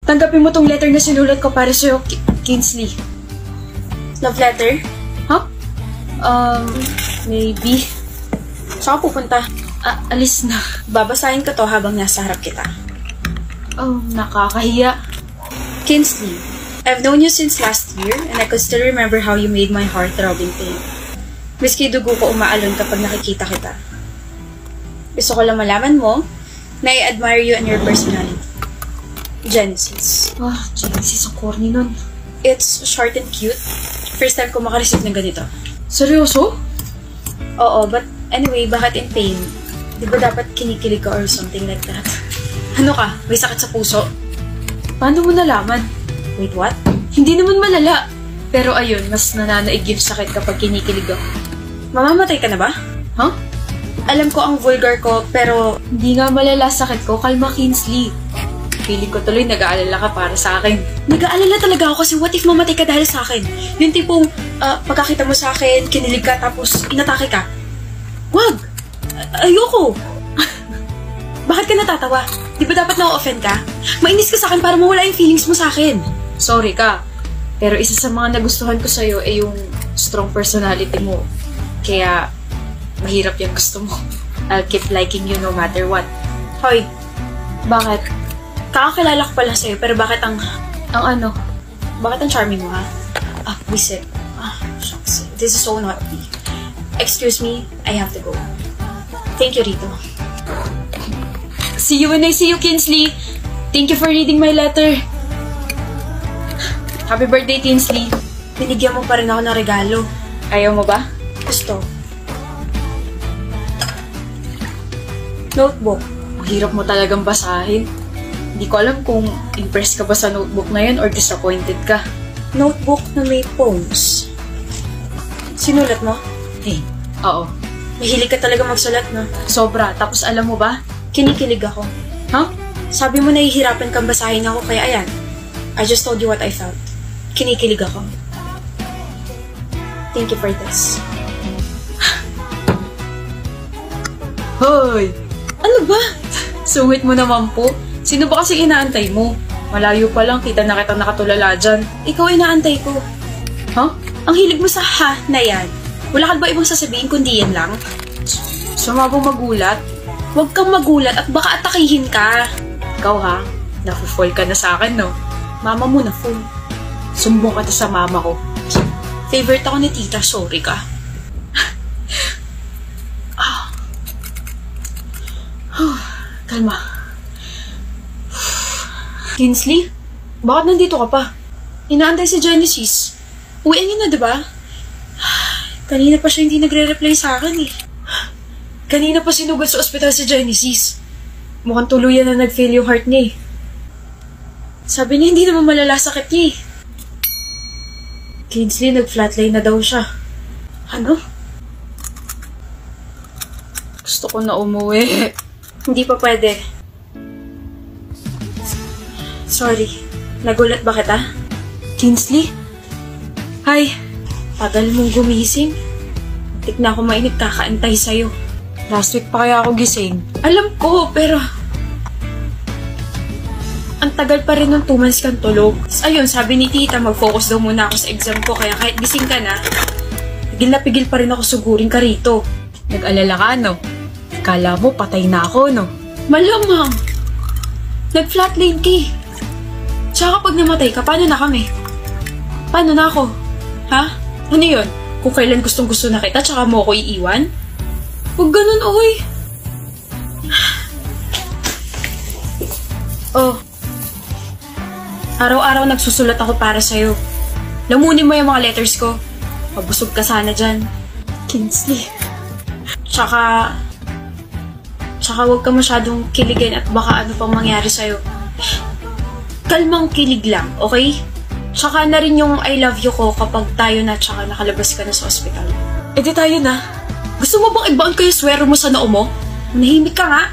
Tanggapin mo tong letter na sinulat ko para sa'yo, Kinsley. Love letter? Huh? Maybe. Saan ka pupunta? Alis na. Babasahin ko to habang nasa harap kita. Oh, nakakahiya. Kinsley, I've known you since last year and I could still remember how you made my heart throb in pain. Miski dugo ko umaalon kapag nakikita kita. Gusto ko lang malaman mo na I admire you and your personality. Genesis. Genesis, ang corny nun. It's short and cute. First time ko makareceive ng ganito. Seryoso? Oo, but anyway, bakit in pain? Di ba dapat kinikilig ka or something like that? Ano ka? May sakit sa puso? Paano mo nalaman? Wait, what? Hindi naman malala. Pero ayun, mas nananaig yung sakit kapag kinikilig ako. Mamamatay ka na ba? Huh? Alam ko ang vulgar ko, pero Hindi nga malala sakit ko, kalma Kinsley. Feeling ko tuloy nag-aalala ka para sa akin. nag-aalala talaga ako kasi what if mamatay ka dahil sa akin? Yung tipong pagkakita mo sa akin, kinilig ka, tapos inatake ka. Wag! Ayoko! Bakit ka natatawa? Di ba dapat na-offend ka? Mainis ka sa akin para mawala yung feelings mo sa akin. Sorry ka. Pero isa sa mga nagustuhan ko sa'yo ay yung strong personality mo. Kaya, mahirap yung gusto mo. I'll keep liking you no matter what. Hoy, Bakit? kakakilala ko pala sa'yo, pero bakit ang Ang ano? Bakit ang charming mo, ha? Visit. Shucks. This is so naughty. Excuse me, I have to go. Thank you, Rito. See you when I see you, Kinsley. Thank you for reading my letter. Happy birthday, Kinsley. Binigyan mo pa rin ako ng regalo. Ayaw mo ba? Gusto. Notebook. Ang hirap mo talagang basahin. Hindi ko alam kung impressed ka ba sa notebook na yun or disappointed ka. Notebook na may poems. Sinulat mo? Oo. Mahilig ka talaga magsulat, no? Sobra. Tapos alam mo ba? Kinikilig ako. Huh? Sabi mo nahihirapan kang basahin ako, kaya ayan. I just told you what I felt. Kinikilig ako. Thank you for this. Hoy! Ano ba? Sungit mo naman po. Sino ba kasi inaantay mo? Malayo pa lang, kita na kitang nakatulala dyan. Ikaw ay naantay ko. Huh? Ang hilig mo sa ha na yan. Wala ka ba ibang sasabihin kundi yan lang? Sumabong magulat? Huwag kang magulat at baka atakihin ka. Ikaw ha? Nafu-fall ka na sa akin, no? Mama mo na full. Sumbong ka sa mama ko. Favorite ako ni tita, sorry ka. Kalma. Kinsley? Bakit nandito ka pa? Inaantay si Genesis. Uwian niya na, diba? Kanina pa siya hindi nagre-reply sa akin eh. Kanina pa sinugod sa ospital si Genesis. Mukhang tuluyan na nag-fail yung heart niya eh. Sabi niya hindi naman malala sakit niya eh. Kinsley, nag-flatline na daw siya. Ano? Gusto ko na umuwi. Hindi pa pwede. Sorry. Nagulat ba kita? Kinsley? Hi. Tagal mong gumising. Tik na ako mainit kakaantay sa'yo. Last week pa kaya ako gising. Alam ko, pero ang tagal pa rin ng 2 months kang tulog. Ayun, sabi ni tita, mag-focus daw muna ako sa exam ko, kaya kahit gising ka na, pigil na pigil pa rin ako sugurin ka rito. Nag-alala ka, no? Kala mo, patay na ako, no? Malamang! Nag-flatline ka eh. Tsaka pag namatay ka, paano na kami? Paano na ako? Ha? Ano yun? Kung kailan gustong-gusto na kita, tsaka mo ako iiwan? Huwag ganun, oy! Oh. Araw-araw nagsusulat ako para sa'yo. Lamunin mo yung mga letters ko. Pabusog ka sana dyan. Kinsley. Tsaka huwag ka masyadong kiligin at baka ano pang mangyari sa'yo. Kalmang kilig lang, okay? Tsaka na rin yung I love you ko kapag tayo na tsaka nakalabas ka na sa ospital. Eh di tayo na. Gusto mo bang ibaon ko yung swero mo sa noo mo? Manahimik ka nga.